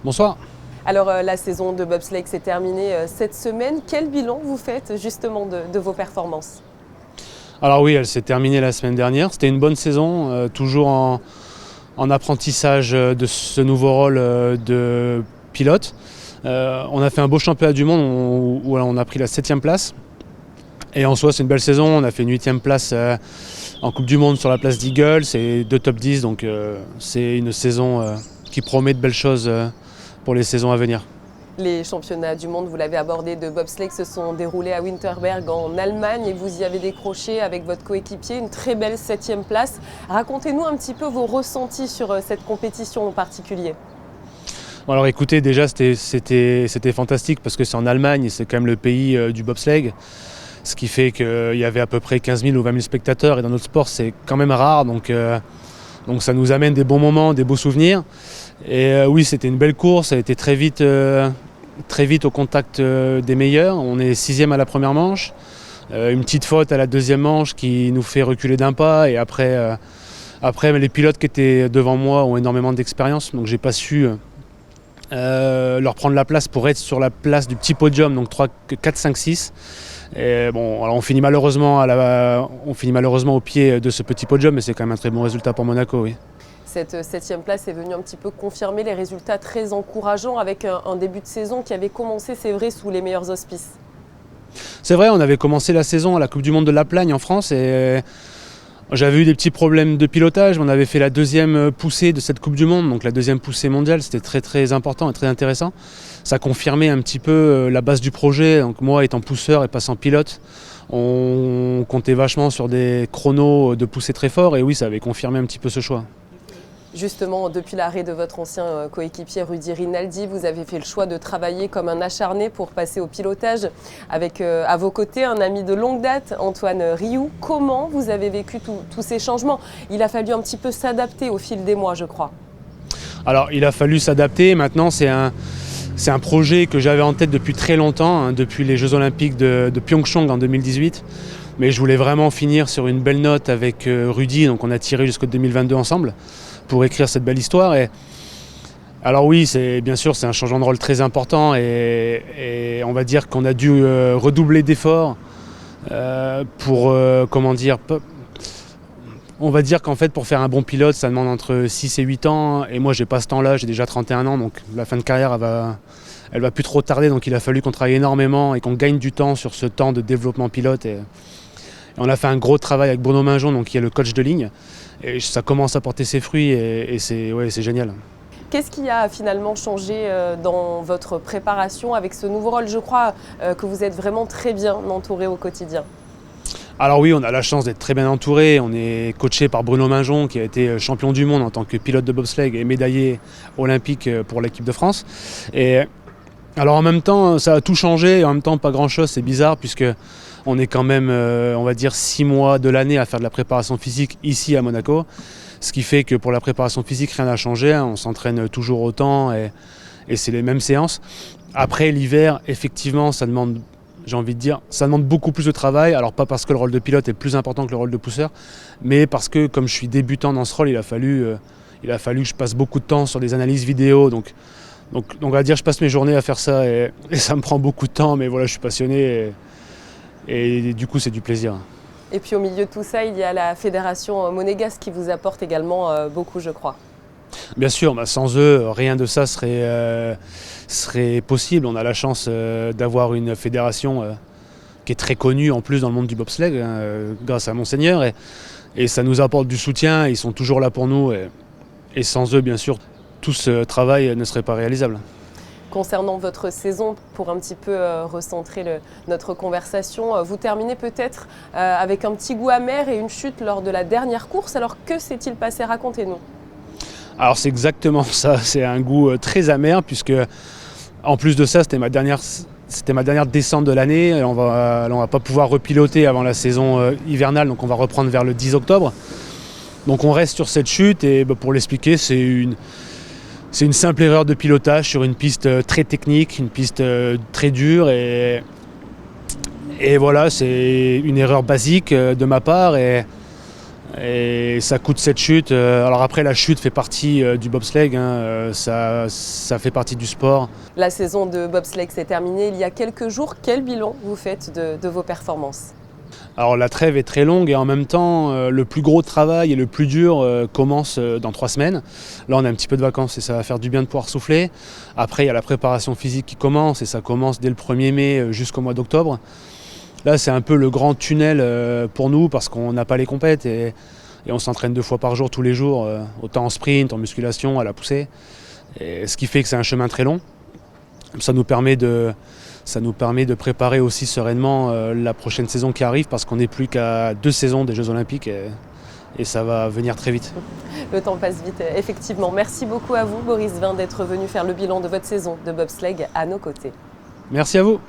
Bonsoir. Alors la saison de bobsleigh s'est terminée cette semaine. Quel bilan vous faites justement de vos performances? Alors oui, elle s'est terminée la semaine dernière. C'était une bonne saison, toujours en apprentissage de ce nouveau rôle de pilote. On a fait un beau championnat du monde où on a pris la 7e place. Et en soi, c'est une belle saison. On a fait une 8e place en Coupe du Monde sur la place d'Eagle. C'est 2 top 10, donc c'est une saison qui promet de belles choses pour les saisons à venir. Les championnats du monde, vous l'avez abordé, de bobsleigh se sont déroulés à Winterberg en Allemagne et vous y avez décroché avec votre coéquipier une très belle 7e place. Racontez-nous un petit peu vos ressentis sur cette compétition en particulier. Bon, alors écoutez, déjà c'était fantastique parce que c'est en Allemagne et c'est quand même le pays du bobsleigh. Ce qui fait qu'il y avait à peu près 15 000 ou 20 000 spectateurs et dans notre sport c'est quand même rare, donc ça nous amène des bons moments, des beaux souvenirs. Et oui, c'était une belle course, ça a été très vite au contact des meilleurs. On est 6e à la première manche, une petite faute à la 2e manche qui nous fait reculer d'un pas, et après les pilotes qui étaient devant moi ont énormément d'expérience, donc j'ai pas su leur prendre la place pour être sur la place du petit podium, donc 3, 4, 5, 6. Et bon, alors on finit malheureusement au pied de ce petit podium, mais c'est quand même un très bon résultat pour Monaco, oui. Cette 7e place est venue un petit peu confirmer les résultats très encourageants avec un début de saison qui avait commencé, c'est vrai, sous les meilleurs auspices. C'est vrai, on avait commencé la saison à la Coupe du Monde de la Plagne en France et j'avais eu des petits problèmes de pilotage. On avait fait la 2e poussée de cette Coupe du Monde, donc la 2e poussée mondiale, c'était très très important et très intéressant. Ça confirmait un petit peu la base du projet. Donc moi, étant pousseur et passant pilote, on comptait vachement sur des chronos de poussée très forts et oui, ça avait confirmé un petit peu ce choix. Justement, depuis l'arrêt de votre ancien coéquipier Rudy Rinaldi, vous avez fait le choix de travailler comme un acharné pour passer au pilotage avec à vos côtés un ami de longue date, Antoine Riou. Comment vous avez vécu tous ces changements? Il a fallu un petit peu s'adapter au fil des mois, je crois. Alors, il a fallu s'adapter. Maintenant, c'est un projet que j'avais en tête depuis très longtemps, depuis les Jeux Olympiques de Pyeongchang en 2018. Mais je voulais vraiment finir sur une belle note avec Rudy, donc on a tiré jusqu'au 2022 ensemble pour écrire cette belle histoire. Et alors oui, bien sûr, c'est un changement de rôle très important et on va dire qu'on a dû redoubler d'efforts pour, on va dire qu'en fait pour faire un bon pilote, ça demande entre 6 et 8 ans et moi j'ai pas ce temps-là, j'ai déjà 31 ans, donc la fin de carrière elle va plus trop tarder, donc il a fallu qu'on travaille énormément et qu'on gagne du temps sur ce temps de développement pilote. Et on a fait un gros travail avec Bruno Minjon, donc qui est le coach de ligne. Et ça commence à porter ses fruits et c'est génial. Qu'est-ce qui a finalement changé dans votre préparation avec ce nouveau rôle? Je crois que vous êtes vraiment très bien entouré au quotidien. Alors oui, on a la chance d'être très bien entouré. On est coaché par Bruno Minjon, qui a été champion du monde en tant que pilote de bobsleigh et médaillé olympique pour l'équipe de France. Et alors en même temps, ça a tout changé et en même temps pas grand-chose. C'est bizarre puisque on est quand même, on va dire, 6 mois de l'année à faire de la préparation physique ici à Monaco. Ce qui fait que pour la préparation physique, rien n'a changé. On s'entraîne toujours autant et c'est les mêmes séances. Après l'hiver, effectivement, ça demande beaucoup plus de travail. Alors pas parce que le rôle de pilote est plus important que le rôle de pousseur, mais parce que comme je suis débutant dans ce rôle, il a fallu que je passe beaucoup de temps sur des analyses vidéo. Donc on va dire je passe mes journées à faire ça et ça me prend beaucoup de temps, mais voilà, je suis passionné et du coup c'est du plaisir. Et puis au milieu de tout ça, il y a la fédération monégasque qui vous apporte également beaucoup, je crois. Bien sûr, sans eux, rien de ça serait possible. On a la chance d'avoir une fédération qui est très connue en plus dans le monde du bobsleigh, grâce à Monseigneur. Et ça nous apporte du soutien, ils sont toujours là pour nous. Et sans eux, bien sûr, tout ce travail ne serait pas réalisable. Concernant votre saison, pour un petit peu recentrer notre conversation, vous terminez peut-être avec un petit goût amer et une chute lors de la dernière course. Alors que s'est-il passé? Racontez-nous. Alors c'est exactement ça, c'est un goût très amer puisque en plus de ça, c'était ma dernière descente de l'année. On va pas pouvoir repiloter avant la saison hivernale, donc on va reprendre vers le 10 octobre. Donc on reste sur cette chute et pour l'expliquer, c'est une simple erreur de pilotage sur une piste très technique, une piste très dure et voilà, c'est une erreur basique de ma part et Et ça coûte cette chute. Alors après, la chute fait partie du bobsleigh, hein, ça fait partie du sport. La saison de bobsleigh s'est terminée il y a quelques jours. Quel bilan vous faites de vos performances? Alors la trêve est très longue et en même temps, le plus gros travail et le plus dur commence dans 3 semaines. Là, on a un petit peu de vacances et ça va faire du bien de pouvoir souffler. Après, il y a la préparation physique qui commence et ça commence dès le 1er mai jusqu'au mois d'octobre. Là, c'est un peu le grand tunnel pour nous parce qu'on n'a pas les compètes et on s'entraîne 2 fois par jour, tous les jours, autant en sprint, en musculation, à la poussée. Et ce qui fait que c'est un chemin très long. Ça nous permet de préparer aussi sereinement la prochaine saison qui arrive parce qu'on n'est plus qu'à 2 saisons des Jeux Olympiques et ça va venir très vite. Le temps passe vite, effectivement. Merci beaucoup à vous, Boris Vian, d'être venu faire le bilan de votre saison de bobsleigh à nos côtés. Merci à vous.